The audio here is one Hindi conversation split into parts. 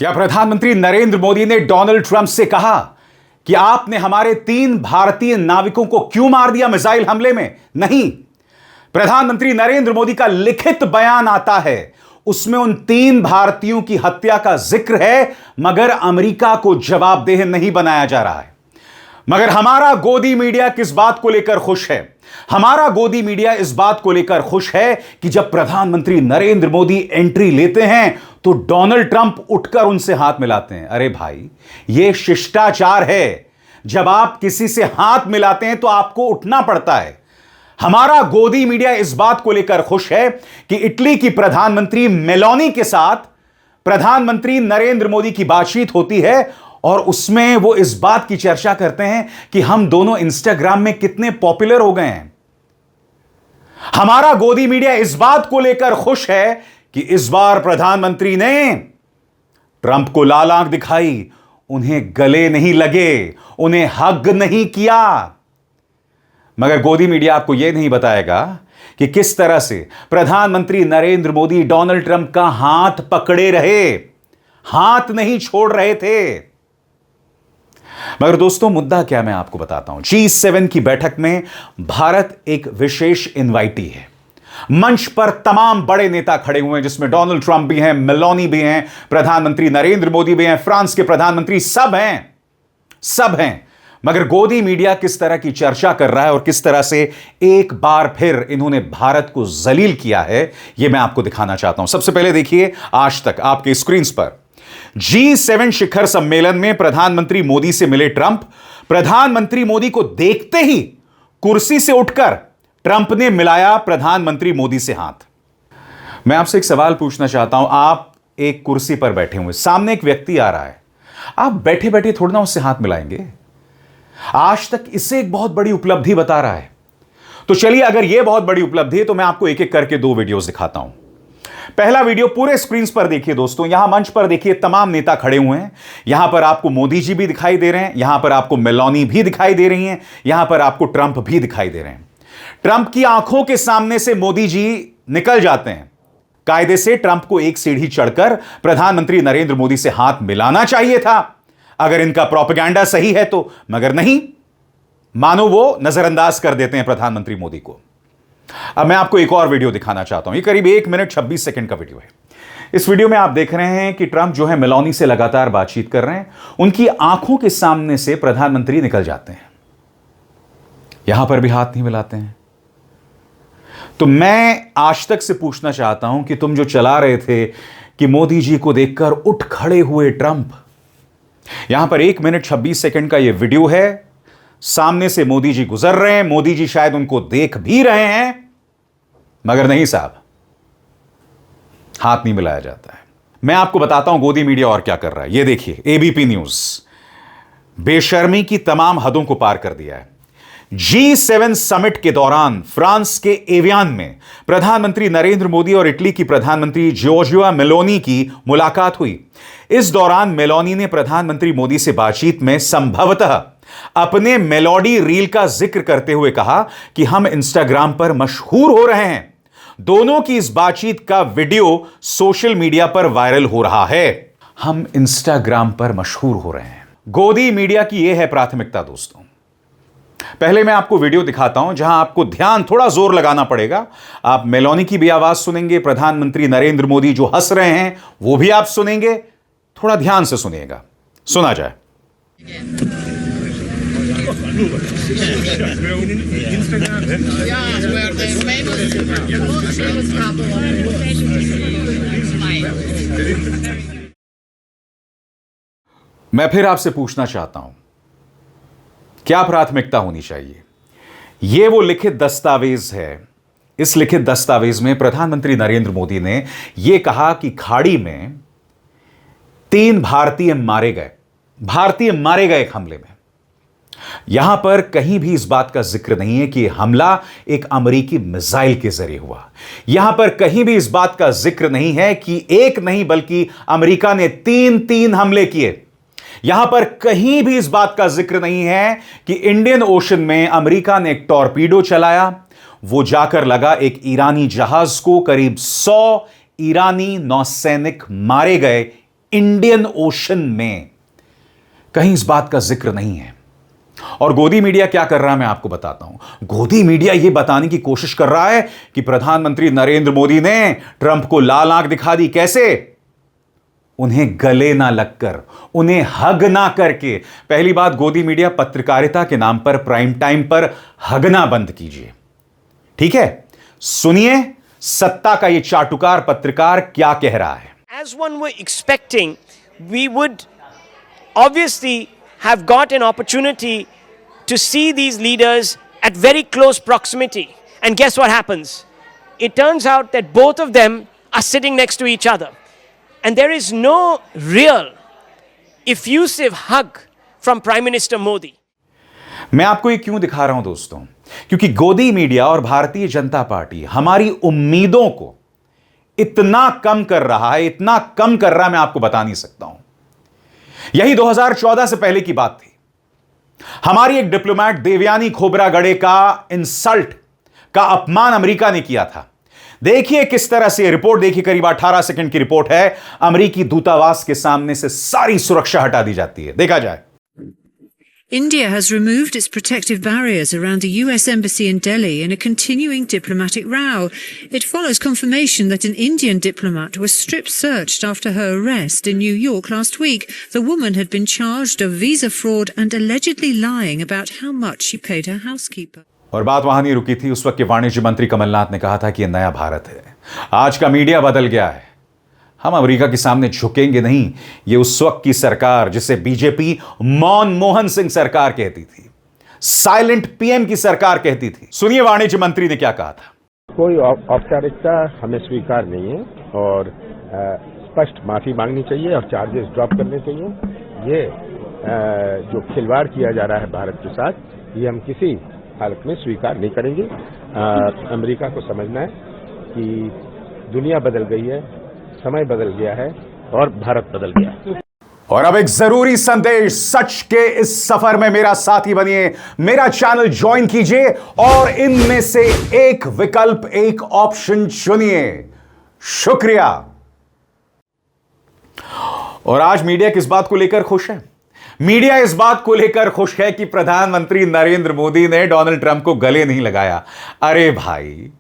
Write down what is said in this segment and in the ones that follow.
क्या प्रधानमंत्री नरेंद्र मोदी ने डोनाल्ड ट्रंप से कहा कि आपने हमारे 3 भारतीय नाविकों को क्यों मार दिया मिसाइल हमले में? नहीं, प्रधानमंत्री नरेंद्र मोदी का लिखित बयान आता है, उसमें उन 3 भारतीयों की हत्या का जिक्र है, मगर अमेरिका को जवाबदेह नहीं बनाया जा रहा है। मगर हमारा गोदी मीडिया किस बात को लेकर खुश है? हमारा गोदी मीडिया इस बात को लेकर खुश है कि जब प्रधानमंत्री नरेंद्र मोदी एंट्री लेते हैं तो डोनाल्ड ट्रंप उठकर उनसे हाथ मिलाते हैं। अरे भाई, यह शिष्टाचार है। जब आप किसी से हाथ मिलाते हैं तो आपको उठना पड़ता है। हमारा गोदी मीडिया इस बात को लेकर खुश है कि इटली की प्रधानमंत्री मेलोनी के साथ प्रधानमंत्री नरेंद्र मोदी की बातचीत होती है और उसमें वो इस बात की चर्चा करते हैं कि हम दोनों इंस्टाग्राम में कितने पॉपुलर हो गए हैं। हमारा गोदी मीडिया इस बात को लेकर खुश है कि इस बार प्रधानमंत्री ने ट्रंप को लाल आंख दिखाई, उन्हें गले नहीं लगे, उन्हें हग नहीं किया। मगर गोदी मीडिया आपको यह नहीं बताएगा कि किस तरह से प्रधानमंत्री नरेंद्र मोदी डोनाल्ड ट्रंप का हाथ पकड़े रहे, हाथ नहीं छोड़ रहे थे। मगर दोस्तों, मुद्दा क्या मैं आपको बताता हूं। G7 की बैठक में भारत एक विशेष इनवाइटी है। मंच पर तमाम बड़े नेता खड़े हुए हैं, जिसमें डोनाल्ड ट्रंप भी हैं, मेलोनी भी हैं, प्रधानमंत्री नरेंद्र मोदी भी हैं, फ्रांस के प्रधानमंत्री, सब हैं। मगर गोदी मीडिया किस तरह की चर्चा कर रहा है और किस तरह से एक बार फिर इन्होंने भारत को जलील किया है, यह मैं आपको दिखाना चाहता हूं। सबसे पहले देखिए आज तक आपके स्क्रीन पर G7 शिखर सम्मेलन में प्रधानमंत्री मोदी से मिले ट्रंप। प्रधानमंत्री मोदी को देखते ही कुर्सी से उठकर ट्रंप ने मिलाया प्रधानमंत्री मोदी से हाथ। मैं आपसे एक सवाल पूछना चाहता हूं। आप एक कुर्सी पर बैठे हुए, सामने एक व्यक्ति आ रहा है, आप बैठे बैठे थोड़ा ना उससे हाथ मिलाएंगे? आज तक इसे एक बहुत बड़ी उपलब्धि बता रहा है। तो चलिए, अगर यह बहुत बड़ी उपलब्धि है तो मैं आपको एक एक करके 2 वीडियोस दिखाता हूं। पहला वीडियो पूरे स्क्रीन पर देखिए दोस्तों। यहां मंच पर देखिए तमाम नेता खड़े हुए हैं। यहां पर आपको मोदी जी भी दिखाई दे रहे हैं, यहां पर आपको मेलोनी भी दिखाई दे रही हैं, यहां पर आपको ट्रंप भी दिखाई दे रहे हैं। ट्रंप की आंखों के सामने से मोदी जी निकल जाते हैं। कायदे से ट्रंप को एक सीढ़ी चढ़कर प्रधानमंत्री नरेंद्र मोदी से हाथ मिलाना चाहिए था, अगर इनका प्रोपेगेंडा सही है तो। मगर नहीं, मानो वो नजरअंदाज कर देते हैं प्रधानमंत्री मोदी को। अब मैं आपको एक और वीडियो दिखाना चाहता हूं। ये करीब 1 मिनट 26 सेकंड का वीडियो है। इस वीडियो में आप देख रहे हैं कि ट्रंप जो है मेलोनी से लगातार बातचीत कर रहे हैं। उनकी आंखों के सामने से प्रधानमंत्री निकल जाते हैं, यहां पर भी हाथ नहीं मिलाते हैं। तो मैं आज तक से पूछना चाहता हूं कि तुम जो चला रहे थे कि मोदी जी को देखकर उठ खड़े हुए ट्रंप, यहां पर 1 मिनट 26 सेकंड का यह वीडियो है। सामने से मोदी जी गुजर रहे हैं, मोदी जी शायद उनको देख भी रहे हैं, मगर नहीं साहब, हाथ नहीं मिलाया जाता है। मैं आपको बताता हूं गोदी मीडिया और क्या कर रहा है। यह देखिए, एबीपी न्यूज बेशर्मी की तमाम हदों को पार कर दिया है। G7 समिट के दौरान फ्रांस के एवियान में प्रधानमंत्री नरेंद्र मोदी और इटली की प्रधानमंत्री जॉर्जिया मेलोनी की मुलाकात हुई। इस दौरान मेलोनी ने प्रधानमंत्री मोदी से बातचीत में संभवतः अपने मेलोडी रील का जिक्र करते हुए कहा कि हम इंस्टाग्राम पर मशहूर हो रहे हैं। दोनों की इस बातचीत का वीडियो सोशल मीडिया पर वायरल हो रहा है। हम इंस्टाग्राम पर मशहूर हो रहे हैं। गोदी मीडिया की यह है प्राथमिकता दोस्तों। पहले मैं आपको वीडियो दिखाता हूं जहां आपको ध्यान थोड़ा जोर लगाना पड़ेगा। आप मेलोनी की भी आवाज सुनेंगे, प्रधानमंत्री नरेंद्र मोदी जो हंस रहे हैं वो भी आप सुनेंगे। थोड़ा ध्यान से सुनिएगा, सुना जाए। मैं फिर आपसे पूछना चाहता हूं, क्या प्राथमिकता होनी चाहिए? यह वो लिखित दस्तावेज है। इस लिखित दस्तावेज में प्रधानमंत्री नरेंद्र मोदी ने यह कहा कि खाड़ी में 3 भारतीय मारे गए एक हमले में। यहां पर कहीं भी इस बात का जिक्र नहीं है कि हमला एक अमेरिकी मिसाइल के जरिए हुआ। यहां पर कहीं भी इस बात का जिक्र नहीं है कि एक नहीं बल्कि अमेरिका ने 3 हमले किए। यहां पर कहीं भी इस बात का जिक्र नहीं है कि इंडियन ओशन में अमेरिका ने एक टॉर्पीडो चलाया, वो जाकर लगा एक ईरानी जहाज को। करीब 100 ईरानी नौसैनिक मारे गए इंडियन ओशन में कहीं इस बात का जिक्र नहीं है। और गोदी मीडिया क्या कर रहा है मैं आपको बताता हूं। गोदी मीडिया यह बताने की कोशिश कर रहा है कि प्रधानमंत्री नरेंद्र मोदी ने ट्रंप को लाल आंख दिखा दी। कैसे? उन्हें गले ना लगकर, उन्हें हग ना करके। पहली बात, गोदी मीडिया पत्रकारिता के नाम पर प्राइम टाइम पर हगना बंद कीजिए, ठीक है? सुनिए सत्ता का यह चाटुकार पत्रकार क्या कह रहा है। As one were expecting, we would obviously have got an opportunity to see these leaders at very close proximity. And guess what happens? It turns out that both of them are sitting next to each other. And there is no real effusive hug from Prime Minister Modi. मैं आपको ये क्यों दिखा रहा हूं दोस्तों? क्योंकि गोदी मीडिया और भारतीय जनता पार्टी हमारी उम्मीदों को इतना कम कर रहा है, इतना कम कर रहा है, मैं आपको बता नहीं सकता हूं। यही 2014 से पहले की बात थी। हमारी एक डिप्लोमेट देवयानी खोबरागड़े का इंसल्ट का अपमान अमेरिका ने किया था। देखिए किस तरह से रिपोर्ट, देखिए करीब 18 सेकंड की रिपोर्ट है। अमेरिकी दूतावास के सामने से सारी सुरक्षा हटा दी जाती है। देखा जाए। India has removed its protective barriers around the US Embassy in Delhi in a continuing diplomatic row. It follows confirmation that an Indian diplomat was strip-searched after her arrest in New York last week. The woman had been charged of visa fraud and allegedly lying about how much she paid her housekeeper. और बात वहां नहीं रुकी थी। उस वक्त के वाणिज्य मंत्री कमलनाथ ने कहा था कि यह नया भारत है। आज का मीडिया बदल गया है। हम अमेरिका के सामने झुकेंगे नहीं। यह उस वक्त की सरकार जिसे बीजेपी मनमोहन सिंह सरकार कहती थी, साइलेंट पीएम की सरकार कहती थी। सुनिए वाणिज्य मंत्री ने क्या कहा था। कोई औपचारिकता हमें स्वीकार नहीं है और स्पष्ट माफी मांगनी चाहिए और चार्जेस ड्रॉप करने चाहिए। ये जो खिलवाड़ किया जा रहा है भारत के साथ, ये हम किसी हालत में स्वीकार नहीं करेंगे। अमेरिका को समझना है कि दुनिया बदल गई है, समय बदल गया है और भारत बदल गया है। और अब एक जरूरी संदेश, सच के इस सफर में मेरा साथी बनिए, मेरा चैनल ज्वाइन कीजिए और इनमें से एक विकल्प, एक ऑप्शन चुनिए। शुक्रिया। और आज मीडिया किस बात को लेकर खुश है? मीडिया इस बात को लेकर खुश है कि प्रधानमंत्री नरेंद्र मोदी ने डोनाल्ड ट्रंप को गले नहीं लगाया। अरे भाई,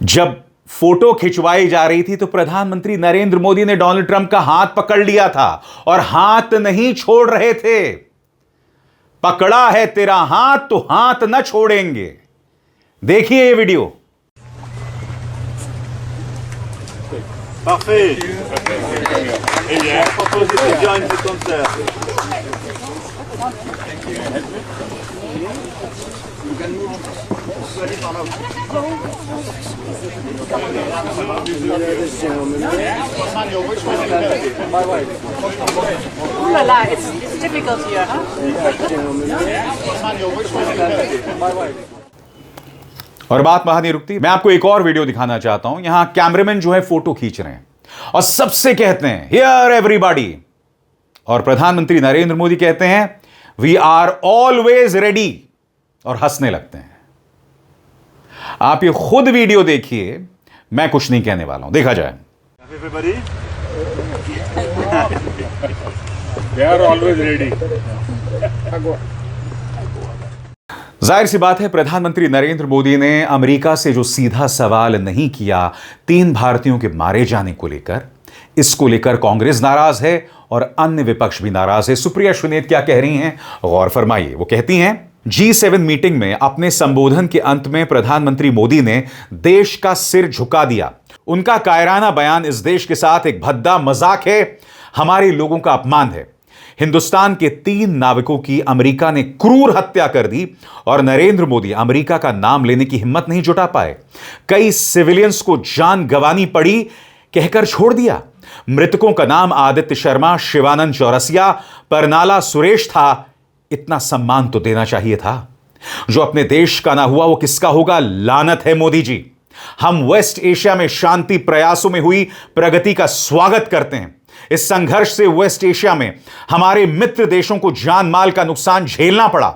जब फोटो खिंचवाई जा रही थी तो प्रधानमंत्री नरेंद्र मोदी ने डोनाल्ड ट्रंप का हाथ पकड़ लिया था और हाथ नहीं छोड़ रहे थे। पकड़ा है तेरा हाथ तो हाथ न छोड़ेंगे। देखिए ये video. Parfait. Eh bien, je propose de join the concert. Ooh la la, it's difficult here, huh? और बात वहां नहीं रुकती। मैं आपको एक और वीडियो दिखाना चाहता हूं। यहां कैमरामैन जो है फोटो खींच रहे हैं और सबसे कहते हैं हियर एवरीबॉडी, और प्रधानमंत्री नरेंद्र मोदी कहते हैं वी आर ऑलवेज रेडी और हंसने लगते हैं। आप ये खुद वीडियो देखिए, मैं कुछ नहीं कहने वाला हूं। देखा जाए। Everybody? They are always ready. जाहिर सी बात है, प्रधानमंत्री नरेंद्र मोदी ने अमेरिका से जो सीधा सवाल नहीं किया 3 भारतीयों के मारे जाने को लेकर, इसको लेकर कांग्रेस नाराज है और अन्य विपक्ष भी नाराज है। सुप्रिया सुनेत क्या कह रही हैं, गौर फरमाइए। वो कहती हैं G7 मीटिंग में अपने संबोधन के अंत में प्रधानमंत्री मोदी ने देश का सिर झुका दिया। उनका कायराना बयान इस देश के साथ एक भद्दा मजाक है, हमारे लोगों का अपमान है। हिंदुस्तान के 3 नाविकों की अमेरिका ने क्रूर हत्या कर दी और नरेंद्र मोदी अमेरिका का नाम लेने की हिम्मत नहीं जुटा पाए। कई सिविलियंस को जान गंवानी पड़ी, कहकर छोड़ दिया। मृतकों का नाम आदित्य शर्मा, शिवानंद चौरसिया, परनाला सुरेश था। इतना सम्मान तो देना चाहिए था। जो अपने देश का ना हुआ वो किसका होगा? लानत है मोदी जी। हम वेस्ट एशिया में शांति प्रयासों में हुई प्रगति का स्वागत करते हैं। इस संघर्ष से वेस्ट एशिया में हमारे मित्र देशों को जान माल का नुकसान झेलना पड़ा।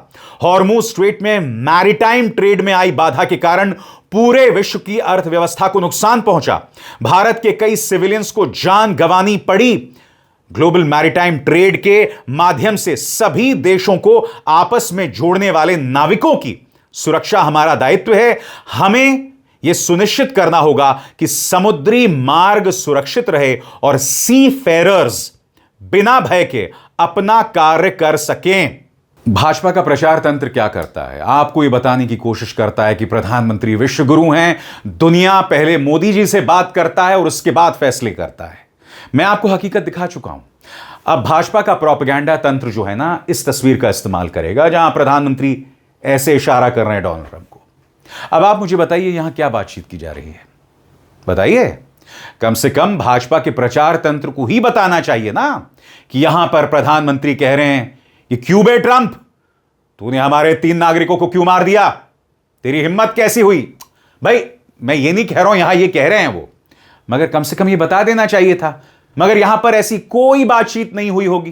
हॉर्मुज स्ट्रेट में मैरीटाइम ट्रेड में आई बाधा के कारण पूरे विश्व की अर्थव्यवस्था को नुकसान पहुंचा, भारत के कई सिविलियंस को जान गंवानी पड़ी। ग्लोबल मैरीटाइम ट्रेड के माध्यम से सभी देशों को आपस में जोड़ने वाले नाविकों की सुरक्षा हमारा दायित्व है। हमें यह सुनिश्चित करना होगा कि समुद्री मार्ग सुरक्षित रहे और सी फेरर्स बिना भय के अपना कार्य कर सकें। भाजपा का प्रचार तंत्र क्या करता है? आपको यह बताने की कोशिश करता है कि प्रधानमंत्री विश्व गुरु हैं, दुनिया पहले मोदी जी से बात करता है और उसके बाद फैसले करता है। मैं आपको हकीकत दिखा चुका हूं। अब भाजपा का प्रोपेगेंडा तंत्र जो है ना, इस तस्वीर का इस्तेमाल करेगा जहां प्रधानमंत्री ऐसे इशारा कर रहे हैं डोनाल्ड ट्रंप को। अब आप मुझे बताइए यहां क्या बातचीत की जा रही है? बताइए। कम से कम भाजपा के प्रचार तंत्र को ही बताना चाहिए ना कि यहां पर प्रधानमंत्री कह रहे हैं कि क्यों बे ट्रंप, तूने हमारे 3 नागरिकों को क्यों मार दिया? तेरी हिम्मत कैसी हुई? भाई मैं ये नहीं कह रहा हूं, यहां ये कह रहे हैं वो, मगर कम से कम ये बता देना चाहिए था। मगर यहां पर ऐसी कोई बातचीत नहीं हुई होगी,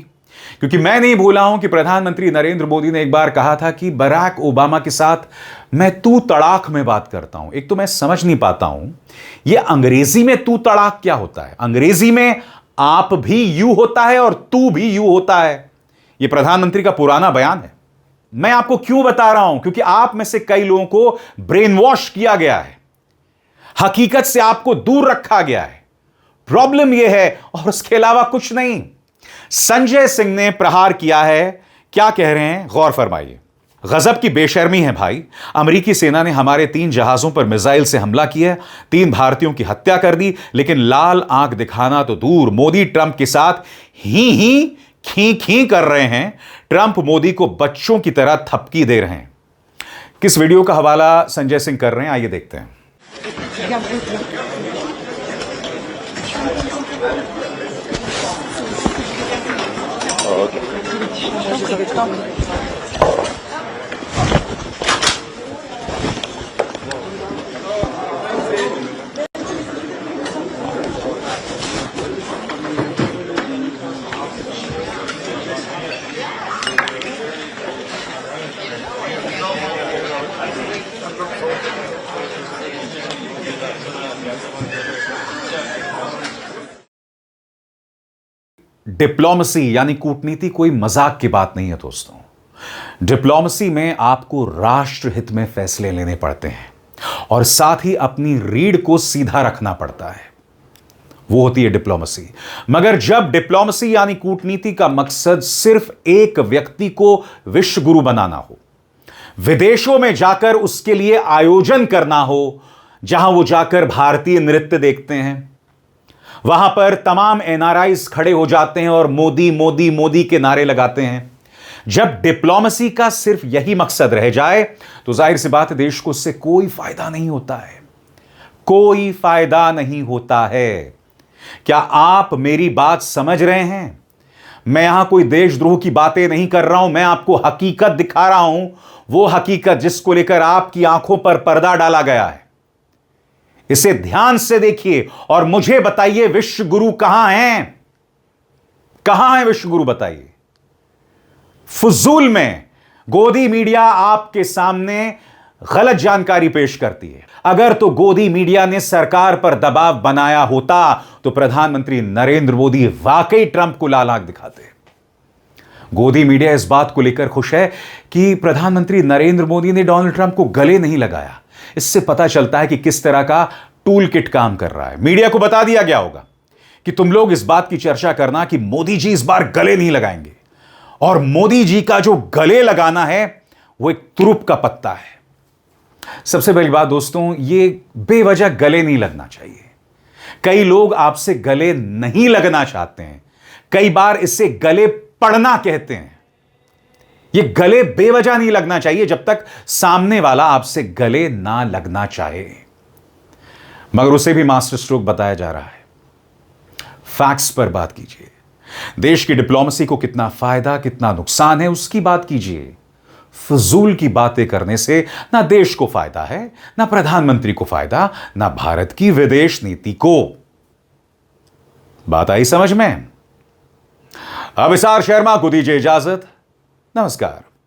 क्योंकि मैं नहीं भूला हूं कि प्रधानमंत्री नरेंद्र मोदी ने एक बार कहा था कि बराक ओबामा के साथ मैं तू तड़ाक में बात करता हूं। एक तो मैं समझ नहीं पाता हूं यह अंग्रेजी में तू तड़ाक क्या होता है। अंग्रेजी में आप भी यू होता है और तू भी यू होता है। यह प्रधानमंत्री का पुराना बयान है। मैं आपको क्यों बता रहा हूं? क्योंकि आप में से कई लोगों को ब्रेन वॉश किया गया है, हकीकत से आपको दूर रखा गया है। प्रॉब्लम यह है और उसके अलावा कुछ नहीं। संजय सिंह ने प्रहार किया है। क्या कह रहे हैं गौर फरमाइए। गजब की बेशर्मी है भाई। अमेरिकी सेना ने हमारे 3 जहाजों पर मिसाइल से हमला किया, 3 भारतीयों की हत्या कर दी, लेकिन लाल आंख दिखाना तो दूर, मोदी ट्रंप के साथ ही खी खी कर रहे हैं। ट्रंप मोदी को बच्चों की तरह थपकी दे रहे हैं। किस वीडियो का हवाला संजय सिंह कर रहे हैं, आइए देखते हैं। डिप्लोमेसी यानी कूटनीति कोई मजाक की बात नहीं है दोस्तों। डिप्लोमेसी में आपको राष्ट्र हित में फैसले लेने पड़ते हैं और साथ ही अपनी रीढ़ को सीधा रखना पड़ता है, वो होती है डिप्लोमेसी। मगर जब डिप्लोमेसी यानी कूटनीति का मकसद सिर्फ एक व्यक्ति को विश्व गुरु बनाना हो, विदेशों में जाकर उसके लिए आयोजन करना हो, जहां वो जाकर भारतीय नृत्य देखते हैं, वहां पर तमाम एनआरआईज खड़े हो जाते हैं और मोदी मोदी मोदी के नारे लगाते हैं, जब डिप्लोमेसी का सिर्फ यही मकसद रह जाए तो जाहिर सी बात है देश को उससे कोई फायदा नहीं होता है। कोई फायदा नहीं होता है। क्या आप मेरी बात समझ रहे हैं? मैं यहां कोई देशद्रोह की बातें नहीं कर रहा हूं, मैं आपको हकीकत दिखा रहा हूं, वो हकीकत जिसको लेकर आपकी आंखों पर पर्दा डाला गया है। इसे ध्यान से देखिए और मुझे बताइए विश्व गुरु कहां हैं? कहां है विश्व गुरु बताइए। फुजूल में गोदी मीडिया आपके सामने गलत जानकारी पेश करती है। अगर तो गोदी मीडिया ने सरकार पर दबाव बनाया होता तो प्रधानमंत्री नरेंद्र मोदी वाकई ट्रंप को लाल आंख दिखाते। गोदी मीडिया इस बात को लेकर खुश है कि प्रधानमंत्री नरेंद्र मोदी ने डोनाल्ड ट्रंप को गले नहीं लगाया। इससे पता चलता है कि किस तरह का टूल किट काम कर रहा है। मीडिया को बता दिया गया होगा कि तुम लोग इस बात की चर्चा करना कि मोदी जी इस बार गले नहीं लगाएंगे, और मोदी जी का जो गले लगाना है वो एक तुरुप का पत्ता है। सबसे पहली बात दोस्तों, ये बेवजह गले नहीं लगना चाहिए। कई लोग आपसे गले नहीं लगना चाहते हैं, कई बार इसे गले पड़ना कहते हैं। यह गले बेवजह नहीं लगना चाहिए जब तक सामने वाला आपसे गले ना लगना चाहे, मगर उसे भी मास्टर स्ट्रोक बताया जा रहा है। फैक्ट्स पर बात कीजिए। देश की डिप्लोमेसी को कितना फायदा कितना नुकसान है उसकी बात कीजिए। फजूल की बातें करने से ना देश को फायदा है, ना प्रधानमंत्री को फायदा, ना भारत की विदेश नीति को। बात आई समझ में? अभिसार शर्मा को दीजिए इजाजत। नमस्कार।